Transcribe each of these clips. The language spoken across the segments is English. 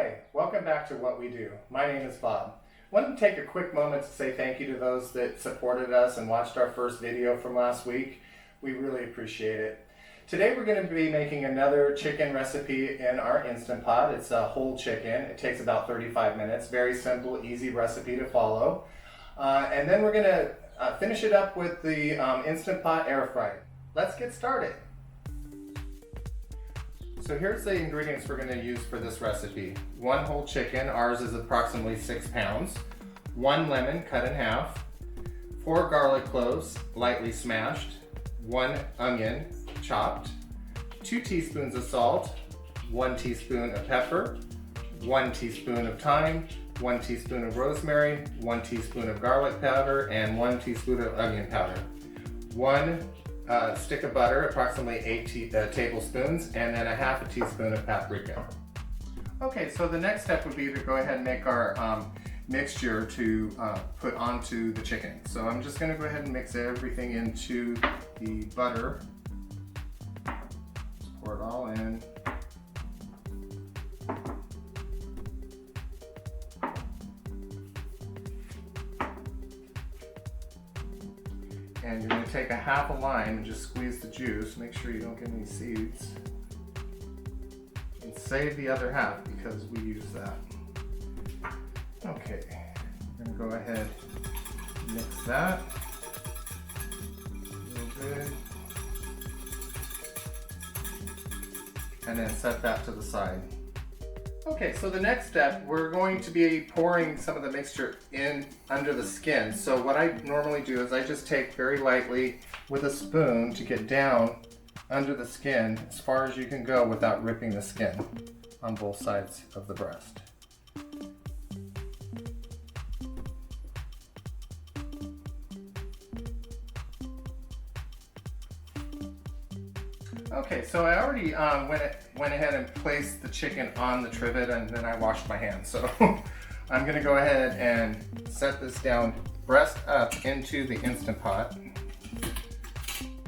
Hi, welcome back to What We Do. My name is Bob. Wanted to take a quick moment to say thank you to those that supported us and watched our first video from last week. We really appreciate it. Today we're going to be making another chicken recipe in our Instant Pot. It's a whole chicken. It takes about 35 minutes. Very simple, easy recipe to follow. And then we're going to finish it up with the Instant Pot air fry. Let's get started. So here's the ingredients we're going to use for this recipe. 1 whole chicken, ours is approximately 6 pounds. 1 lemon cut in half. 4 garlic cloves, lightly smashed. 1 onion, chopped. 2 teaspoons of salt. 1 teaspoon of pepper. 1 teaspoon of thyme. 1 teaspoon of rosemary. 1 teaspoon of garlic powder. And 1 teaspoon of onion powder. 1 stick of butter, approximately 8 tablespoons, and then a half a teaspoon of paprika. Okay, so the next step would be to go ahead and make our mixture to put onto the chicken. So I'm just going to go ahead and mix everything into the butter. Just pour it all in. And you're going to take a half a lime and just squeeze the juice. Make sure you don't get any seeds. And save the other half because we use that. Okay, we're going to go ahead and mix that real good. And then set that to the side. Okay, so the next step, we're going to be pouring some of the mixture in under the skin. So what I normally do is I just take very lightly with a spoon to get down under the skin as far as you can go without ripping the skin on both sides of the breast. Okay, so I already went ahead and placed the chicken on the trivet, and then I washed my hands. So I'm going to go ahead and set this down breast up into the Instant Pot.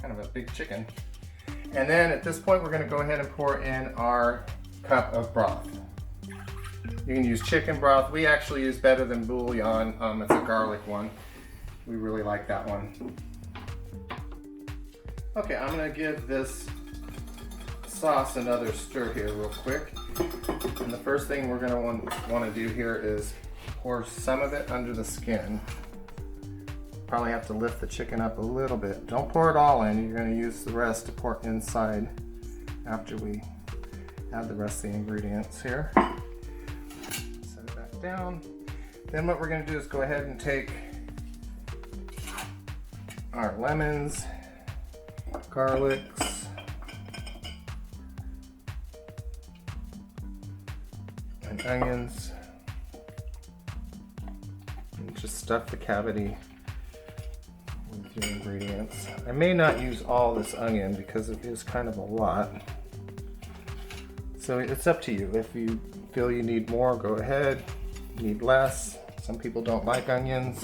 Kind of a big chicken. And then at this point we're going to go ahead and pour in our cup of broth. You can use chicken broth. We actually use better than bouillon. It's a garlic one. We really like that one. Okay, I'm going to give this sauce another stir here real quick. And the first thing we're going to want to do here is pour some of it under the skin. Probably have to lift the chicken up a little bit. Don't pour it all in. You're going to use the rest to pour inside after we add the rest of the ingredients here. Set it back down. Then what we're going to do is go ahead and take our lemons, garlics, and onions, and just stuff the cavity with your ingredients. I may not use all this onion because it is kind of a lot. So it's up to you. If you feel you need more, go ahead. Need less. Some people don't like onions.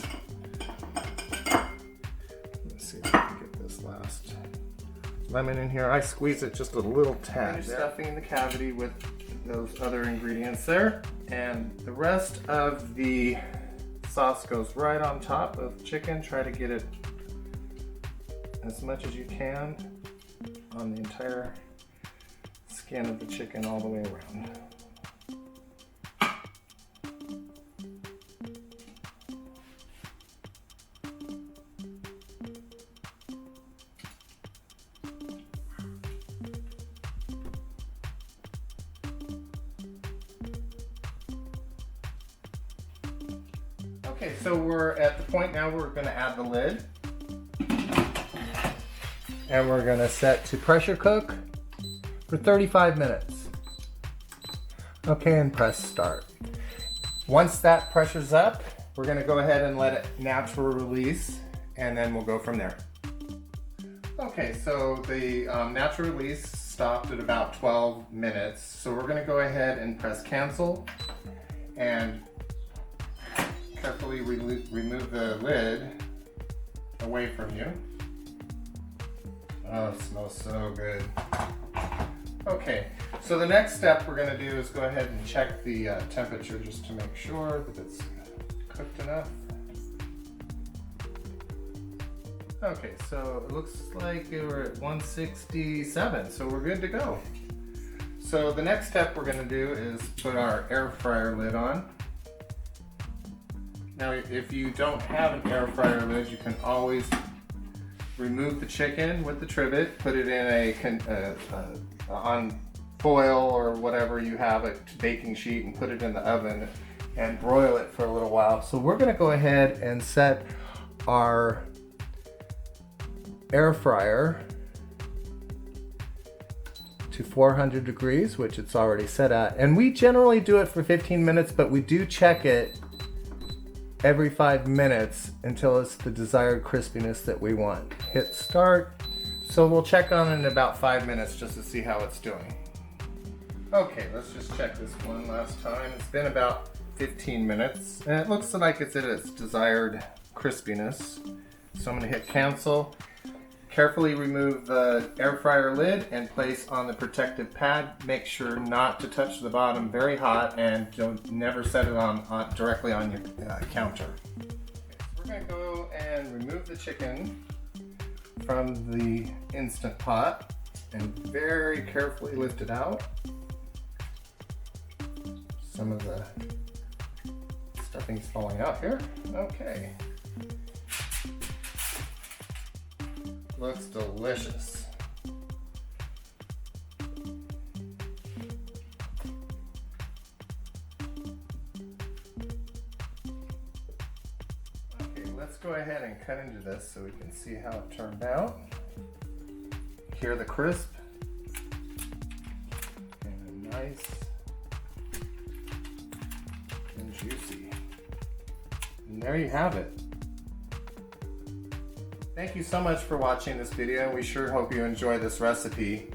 Let's see if I can get this last lemon in here. I squeeze it just a little tad. Finish stuffing the cavity with those other ingredients there, and the rest of the sauce goes right on top of the chicken. Try to get it as much as you can on the entire skin of the chicken all the way around. Okay, so we're at the point now where we're going to add the lid. And we're going to set to pressure cook for 35 minutes. Okay, and press start. Once that pressure's up, we're going to go ahead and let it natural release, and then we'll go from there. Okay, so the natural release stopped at about 12 minutes. So we're going to go ahead and press cancel and carefully remove the lid away from you. Oh, it smells so good. Okay, So the next step we're going to do is go ahead and check the temperature just to make sure that it's cooked enough. Okay, so it looks like we're at 167, so we're good to go. So the next step we're going to do is put our air fryer lid on. Now if you don't have an air fryer lid, you can always remove the chicken with the trivet, put it in on foil or whatever you have, a baking sheet, and put it in the oven and broil it for a little while. So we're going to go ahead and set our air fryer to 400 degrees, which it's already set at. And we generally do it for 15 minutes, but we do check it every 5 minutes until it's the desired crispiness that we want. Hit start. So we'll check on it in about 5 minutes just to see how it's doing. Okay, let's just check this one last time. It's been about 15 minutes and it looks like it's at its desired crispiness. So I'm going to hit cancel. Carefully remove the air fryer lid and place on the protective pad. Make sure not to touch the bottom, very hot, and never set it on directly on your counter. Okay, so we're going to go and remove the chicken from the Instant Pot and very carefully lift it out. Some of the stuffing's falling out here. Okay. Looks delicious. Okay, let's go ahead and cut into this so we can see how it turned out. Hear the crisp and nice and juicy. And there you have it. Thank you so much for watching this video. We sure hope you enjoy this recipe.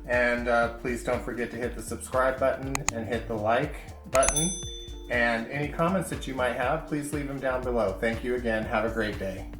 And please don't forget to hit the subscribe button and hit the like button. And any comments that you might have, please leave them down below. Thank you again. Have a great day.